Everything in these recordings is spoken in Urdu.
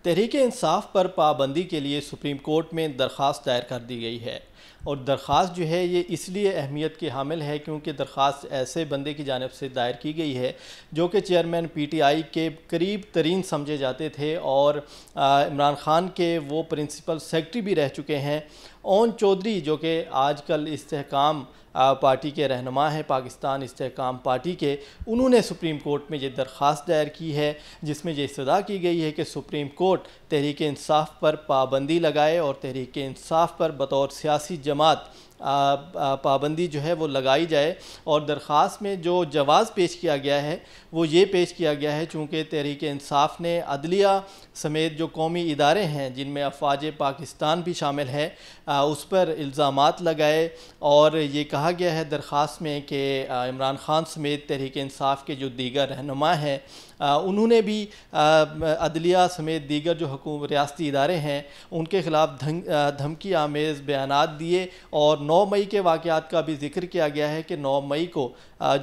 تحریک انصاف پر پابندی کے لیے سپریم کورٹ میں درخواست دائر کر دی گئی ہے، اور درخواست جو ہے یہ اس لیے اہمیت کی حامل ہے کیونکہ درخواست ایسے بندے کی جانب سے دائر کی گئی ہے جو کہ چیئرمین پی ٹی آئی کے قریب ترین سمجھے جاتے تھے اور عمران خان کے وہ پرنسپل سیکرٹری بھی رہ چکے ہیں۔ اون چودھری جو کہ آج کل استحکام پارٹی کے رہنما ہیں، پاکستان استحکام پارٹی کے، انہوں نے سپریم کورٹ میں یہ درخواست دائر کی ہے جس میں یہ استدعا کی گئی ہے کہ سپریم کورٹ تحریک انصاف پر پابندی لگائے اور تحریک انصاف پر بطور سیاسی جماعت پابندی جو ہے وہ لگائی جائے۔ اور درخواست میں جو جواز پیش کیا گیا ہے وہ یہ پیش کیا گیا ہے چونکہ تحریک انصاف نے عدلیہ سمیت جو قومی ادارے ہیں جن میں افواج پاکستان بھی شامل ہے اس پر الزامات لگائے، اور یہ کہا گیا ہے درخواست میں کہ عمران خان سمیت تحریک انصاف کے جو دیگر رہنما ہیں انہوں نے بھی عدلیہ سمیت دیگر جو ریاستی ادارے ہیں ان کے خلاف دھمکی آمیز بیانات دیے، اور 9 مئی کے واقعات کا بھی ذکر کیا گیا ہے کہ 9 مئی کو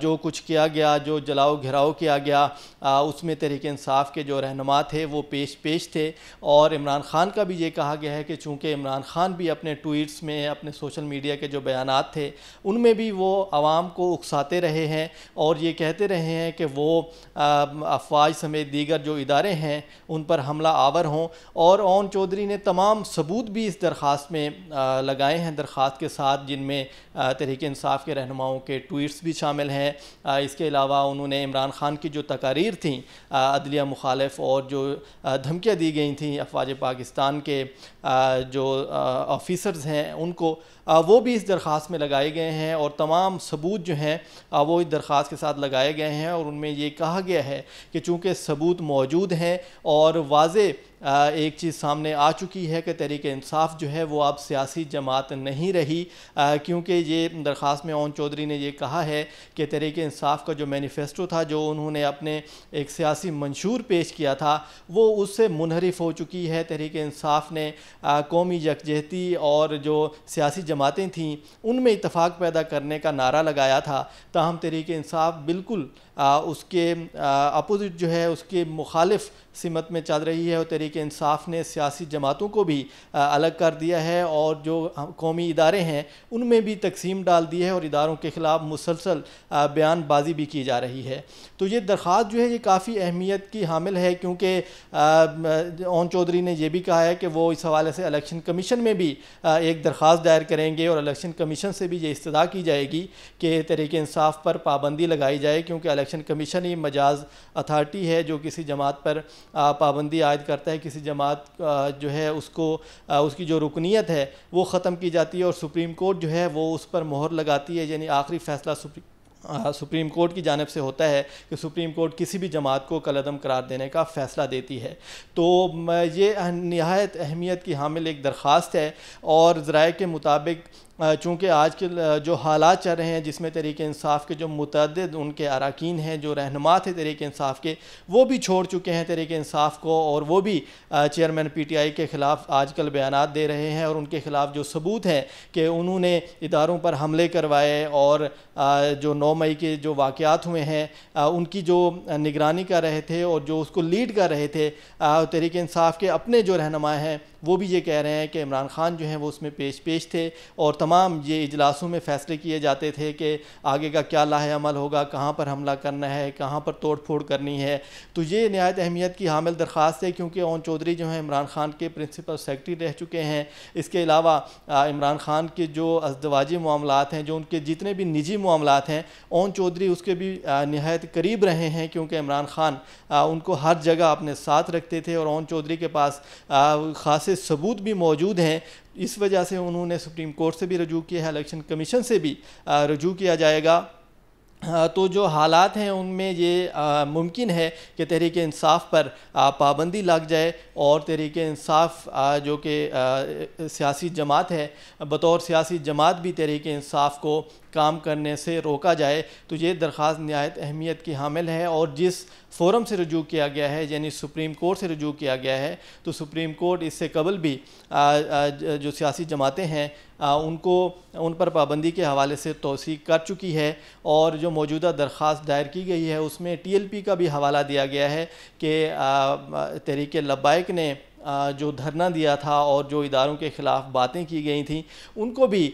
جو کچھ کیا گیا، جو جلاؤ گھراؤ کیا گیا، اس میں تحریک انصاف کے جو رہنما تھے وہ پیش تھے، اور عمران خان کا بھی یہ کہا گیا ہے کہ چونکہ عمران خان بھی اپنے ٹویٹس میں، اپنے سوشل میڈیا کے جو بیانات تھے ان میں بھی وہ عوام کو اکساتے رہے ہیں اور یہ کہتے رہے ہیں کہ وہ افواج سمیت دیگر جو ادارے ہیں ان پر حملہ آور ہوں، اور اون چودھری نے تمام ثبوت بھی اس درخواست میں لگائے ہیں درخواست کے ساتھ، جن میں تحریک انصاف کے رہنماؤں کے ٹویٹس بھی شامل ہیں۔ اس کے علاوہ انہوں نے عمران خان کی جو تقاریر تھیں عدلیہ مخالف اور جو دھمکیاں دی گئی تھیں افواج پاکستان کے جو آفیسرز ہیں ان کو، وہ بھی اس درخواست میں لگائے گئے ہیں، اور تمام ثبوت جو ہیں وہ اس درخواست کے ساتھ لگائے گئے ہیں، اور ان میں یہ کہا گیا ہے کہ چونکہ ثبوت موجود ہیں اور واضح ایک چیز سامنے آ چکی ہے کہ تحریک انصاف جو ہے وہ اب سیاسی جماعت نہیں رہی، کیونکہ یہ درخواست میں اون چودھری نے یہ کہا ہے کہ تحریک انصاف کا جو مینیفیسٹو تھا، جو انہوں نے اپنے ایک سیاسی منشور پیش کیا تھا، وہ اس سے منحرف ہو چکی ہے۔ تحریک انصاف نے قومی یکجہتی اور جو سیاسی جماعتیں تھیں ان میں اتفاق پیدا کرنے کا نعرہ لگایا تھا، تاہم تحریک انصاف بالکل اس کے اپوزٹ جو ہے، اس کے مخالف سمت میں چل رہی ہے، اور تحریک انصاف نے سیاسی جماعتوں کو بھی الگ کر دیا ہے اور جو قومی ادارے ہیں ان میں بھی تقسیم ڈال دی ہے، اور اداروں کے خلاف مسلسل بیان بازی بھی کی جا رہی ہے۔ تو یہ درخواست جو ہے یہ کافی اہمیت کی حامل ہے، کیونکہ اون چودھری نے یہ بھی کہا ہے کہ وہ اس حوالے سے الیکشن کمیشن میں بھی ایک درخواست دائر کریں گے، اور الیکشن کمیشن سے بھی یہ استدعا کی جائے گی کہ تحریک انصاف پر پابندی لگائی جائے، کیونکہ الیکشن کمیشن ہی مجاز اتھارٹی ہے جو کسی جماعت پر پابندی عائد کرتا ہے، کسی جماعت جو ہے اس کو اس کی جو رکنیت ہے وہ ختم کی جاتی ہے، اور سپریم کورٹ جو ہے وہ اس پر مہر لگاتی ہے، یعنی آخری فیصلہ سپریم کورٹ کی جانب سے ہوتا ہے کہ سپریم کورٹ کسی بھی جماعت کو کالعدم قرار دینے کا فیصلہ دیتی ہے۔ تو یہ نہایت اہمیت کی حامل ایک درخواست ہے، اور ذرائع کے مطابق چونکہ آج کے جو حالات چل رہے ہیں جس میں تحریک انصاف کے جو متعدد ان کے اراکین ہیں، جو رہنما تھے تحریک انصاف کے، وہ بھی چھوڑ چکے ہیں تحریک انصاف کو، اور وہ بھی چیئرمین پی ٹی آئی کے خلاف آج کل بیانات دے رہے ہیں، اور ان کے خلاف جو ثبوت ہیں کہ انہوں نے اداروں پر حملے کروائے، اور جو 9 مئی کے جو واقعات ہوئے ہیں ان کی جو نگرانی کر رہے تھے اور جو اس کو لیڈ کر رہے تھے تحریک انصاف کے اپنے جو رہنما ہیں، وہ بھی یہ کہہ رہے ہیں کہ عمران خان جو ہیں وہ اس میں پیش تھے، اور تمام یہ اجلاسوں میں فیصلے کیے جاتے تھے کہ آگے کا کیا لاہ عمل ہوگا، کہاں پر حملہ کرنا ہے، کہاں پر توڑ پھوڑ کرنی ہے۔ تو یہ نہایت اہمیت کی حامل درخواست ہے، کیونکہ اون چودھری جو ہیں عمران خان کے پرنسپل سیکرٹری رہ چکے ہیں۔ اس کے علاوہ عمران خان کے جو ازدواجی معاملات ہیں، جو ان کے جتنے بھی نجی معاملات ہیں، اون چودھری اس کے بھی نہایت قریب رہے ہیں، کیونکہ عمران خان ان کو ہر جگہ اپنے ساتھ رکھتے تھے، اور اون چودھری کے پاس خاصے ثبوت بھی موجود ہیں۔ اس وجہ سے انہوں نے سپریم کورٹ سے بھی رجوع کیا ہے، الیکشن کمیشن سے بھی رجوع کیا جائے گا۔ تو جو حالات ہیں ان میں یہ ممکن ہے کہ تحریک انصاف پر پابندی لگ جائے، اور تحریک انصاف جو کہ سیاسی جماعت ہے، بطور سیاسی جماعت بھی تحریک انصاف کو کام کرنے سے روکا جائے۔ تو یہ درخواست نہایت اہمیت کی حامل ہے، اور جس فورم سے رجوع کیا گیا ہے، یعنی سپریم کورٹ سے رجوع کیا گیا ہے، تو سپریم کورٹ اس سے قبل بھی جو سیاسی جماعتیں ہیں ان پر پابندی کے حوالے سے توثیق کر چکی ہے، اور جو موجودہ درخواست دائر کی گئی ہے اس میں ٹی ایل پی کا بھی حوالہ دیا گیا ہے کہ تحریک لبیک نے جو دھرنا دیا تھا اور جو اداروں کے خلاف باتیں کی گئی تھیں ان کو بھی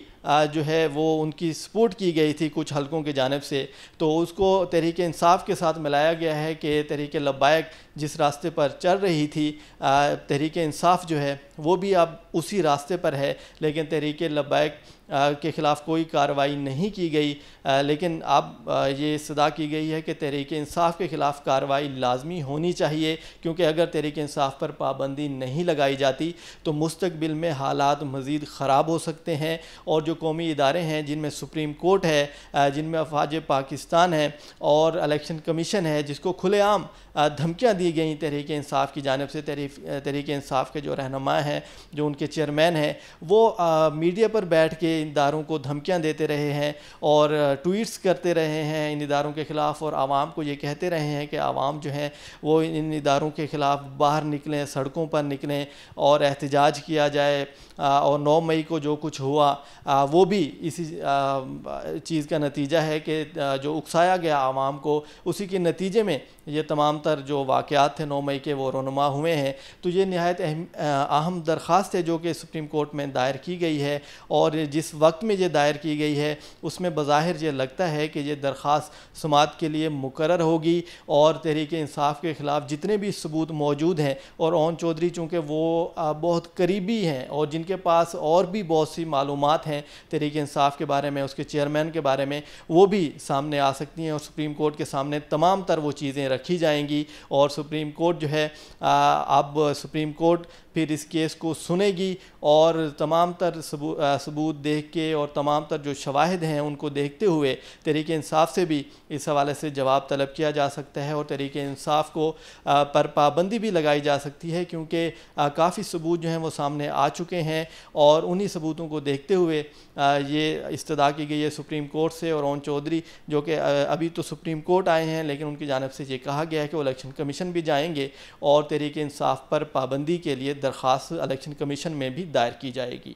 جو ہے وہ ان کی سپورٹ کی گئی تھی کچھ حلقوں کی جانب سے، تو اس کو تحریک انصاف کے ساتھ ملایا گیا ہے کہ تحریک لبیک جس راستے پر چل رہی تھی، تحریک انصاف جو ہے وہ بھی اب اسی راستے پر ہے، لیکن تحریک لبیک کے خلاف کوئی کارروائی نہیں کی گئی، لیکن اب یہ صدا کی گئی ہے کہ تحریک انصاف کے خلاف کارروائی لازمی ہونی چاہیے، کیونکہ اگر تحریک انصاف پر پابندی نہیں لگائی جاتی تو مستقبل میں حالات مزید خراب ہو سکتے ہیں، اور جو قومی ادارے ہیں جن میں سپریم کورٹ ہے، جن میں افواج پاکستان ہے اور الیکشن کمیشن ہے، جس کو کھلے عام دھمکیاں دی گئیں تحریک انصاف کی جانب سے، تحریک انصاف کے جو رہنما ہیں، جو ان کے چیئرمین ہیں، وہ میڈیا پر بیٹھ کے ان اداروں کو دھمکیاں دیتے رہے ہیں اور ٹویٹس کرتے رہے ہیں ان اداروں کے خلاف، اور عوام کو یہ کہتے رہے ہیں کہ عوام جو ہیں وہ ان اداروں کے خلاف باہر نکلیں، سڑکوں پر نکلیں اور احتجاج کیا جائے، اور 9 مئی کو جو کچھ ہوا وہ بھی اسی چیز کا نتیجہ ہے کہ جو اکسایا گیا عوام کو، اسی کے نتیجے میں یہ تمام تر جو واقعات تھے 9 مئی کے وہ رونما ہوئے ہیں۔ تو یہ نہایت اہم درخواست ہے جو کہ سپریم کورٹ میں دائر کی گئی ہے، اور جس وقت میں یہ دائر کی گئی ہے اس میں بظاہر یہ لگتا ہے کہ یہ درخواست سماعت کے لیے مقرر ہوگی، اور تحریک انصاف کے خلاف جتنے بھی ثبوت موجود ہیں، اور اون چودھری چونکہ وہ بہت قریبی ہیں اور جن کے پاس اور بھی بہت سی معلومات ہیں تحریک انصاف کے بارے میں، اس کے چیئرمین کے بارے میں، وہ بھی سامنے آ سکتی ہیں، اور سپریم کورٹ کے سامنے تمام تر وہ چیزیں رکھی جائیں گی، اور سپریم کورٹ جو ہے اب سپریم کورٹ پھر اس کیس کو سنے گی، اور تمام تر ثبوت دیکھ کے اور تمام تر جو شواہد ہیں ان کو دیکھتے ہوئے تحریک انصاف سے بھی اس حوالے سے جواب طلب کیا جا سکتا ہے، اور تحریک انصاف کو پر پابندی بھی لگائی جا سکتی ہے، کیونکہ کافی ثبوت جو ہیں وہ سامنے آ چکے ہیں، اور انہی ثبوتوں کو دیکھتے ہوئے یہ استدعا کی گئی ہے سپریم کورٹ سے، اور اون چودھری جو کہ ابھی تو سپریم کورٹ آئے ہیں لیکن ان کی جانب سے یہ کہا گیا ہے کہ وہ الیکشن کمیشن بھی جائیں گے، اور تحریک انصاف پر پابندی کے لیے درخواست الیکشن کمیشن میں بھی دائر کی جائے گی۔